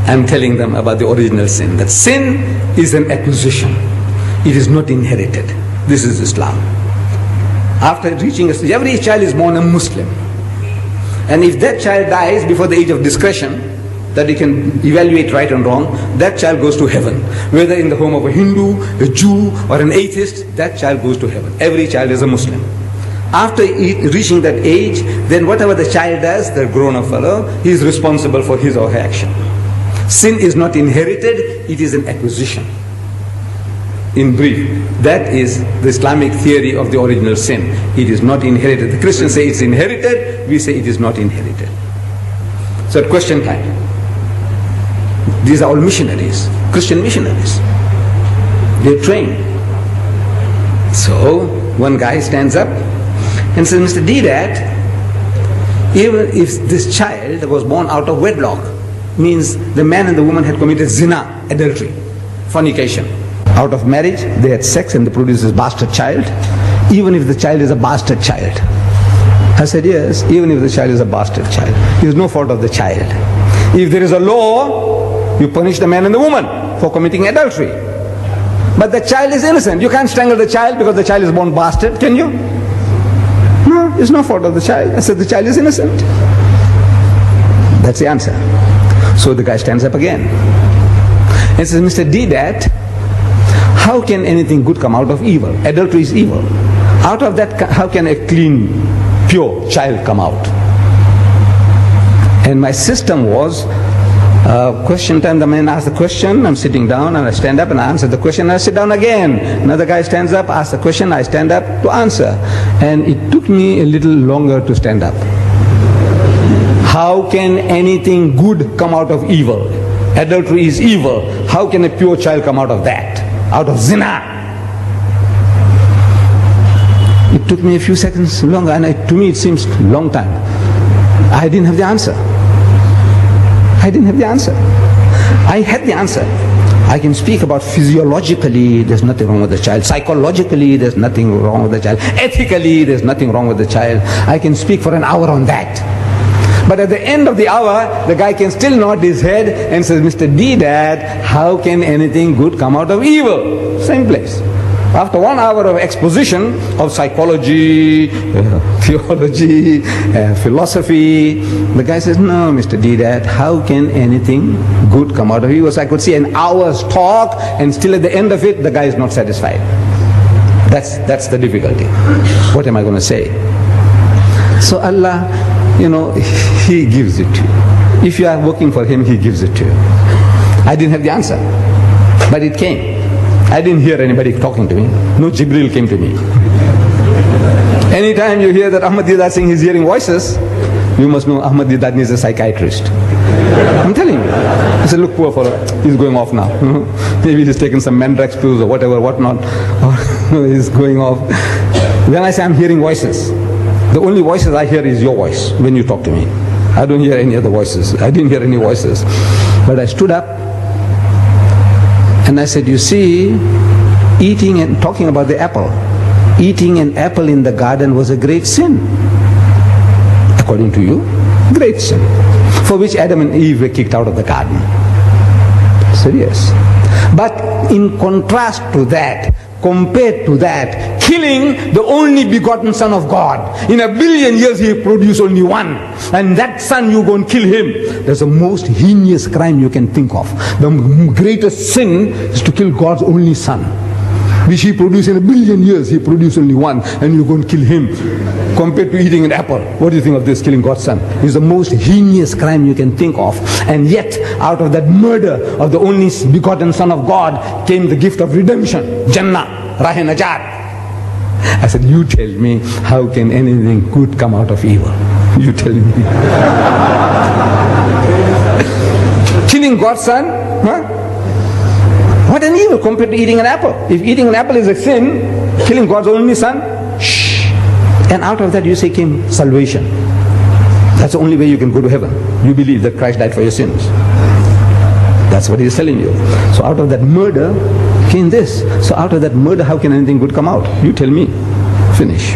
I'm telling them about the original sin. That sin is an acquisition. It is not inherited. This is Islam. After reaching every child is born a Muslim. And if that child dies before the age of discretion, that he can evaluate right and wrong, that child goes to heaven. Whether in the home of a Hindu, a Jew, or an atheist, that child goes to heaven. Every child is a Muslim. After reaching that age, then whatever the child does, the grown-up fellow, he is responsible for his or her action. Sin is not inherited, it is an acquisition. In brief, that is the Islamic theory of the original sin. It is not inherited. The Christians say it's inherited, we say it is not inherited. So at question time, these are all missionaries, Christian missionaries. They're trained. So one guy stands up and says, Mr. Deedat, even if this child was born out of wedlock, means the man and the woman had committed zina, adultery, fornication. Out of marriage, they had sex and they produced this bastard child. Even if the child is a bastard child. I said, yes, even if the child is a bastard child. It is no fault of the child. If there is a law, you punish the man and the woman for committing adultery. But the child is innocent. You can't strangle the child because the child is born bastard, can you? No, it's no fault of the child. I said, the child is innocent. That's the answer. So the guy stands up again and says, Mr. Deedat, how can anything good come out of evil? Adultery is evil. Out of that, how can a clean, pure child come out? And my system was, question time, the man asks the question, I'm sitting down and I stand up and I answer the question and I sit down again. Another guy stands up, asks the question, I stand up to answer. And it took me a little longer to stand up. How can anything good come out of evil? Adultery is evil. How can a pure child come out of that? Out of zina? It took me a few seconds longer, and to me it seems a long time. I didn't have the answer. I didn't have the answer. I had the answer. I can speak about physiologically, there's nothing wrong with the child. Psychologically, there's nothing wrong with the child. Ethically, there's nothing wrong with the child. I can speak for an hour on that. But at the end of the hour, the guy can still nod his head and says, Mr. Deedat, how can anything good come out of evil? Same place. After 1 hour of exposition of psychology, theology, philosophy, the guy says, no, Mr. Deedat, how can anything good come out of evil? So I could see an hour's talk, and still at the end of it, the guy is not satisfied. That's the difficulty. What am I going to say? So Allah, He gives it to you. If you are working for Him, He gives it to you. I didn't have the answer, but it came. I didn't hear anybody talking to me. No Jibril came to me. Anytime you hear that Ahmad Deedat saying he's hearing voices, you must know Ahmad Deedat needs a psychiatrist. I'm telling you. I said, look, poor fellow, he's going off now. Maybe he's taken some Mandrax pills or whatever, whatnot. Or he's going off. When I say I'm hearing voices, the only voices I hear is your voice when you talk to me. I don't hear any other voices. I didn't hear any voices. But I stood up and I said, you see, eating and talking about the apple, eating an apple in the garden was a great sin. According to you, great sin. For which Adam and Eve were kicked out of the garden. I said, yes. But in contrast to that, compared to that, killing the only begotten Son of God. In 1 billion years He produced only one. And that son, you go and kill him. That's the most heinous crime you can think of. The greatest sin is to kill God's only Son, which He produced in 1 billion years. He produced only one, and you go and kill him. Compared to eating an apple, what do you think of this, killing God's Son? It's the most heinous crime you can think of. And yet, out of that murder of the only begotten Son of God came the gift of redemption, Jannah, Rahe Najat. I said, you tell me, how can anything good come out of evil? You tell me. Killing God's Son? Huh? What an evil compared to eating an apple. If eating an apple is a sin, killing God's only Son, shh. And out of that you say came salvation. That's the only way you can go to heaven. You believe that Christ died for your sins. That's what He is telling you. So out of that murder came this. So out of that murder, how can anything good come out? You tell me. Finish.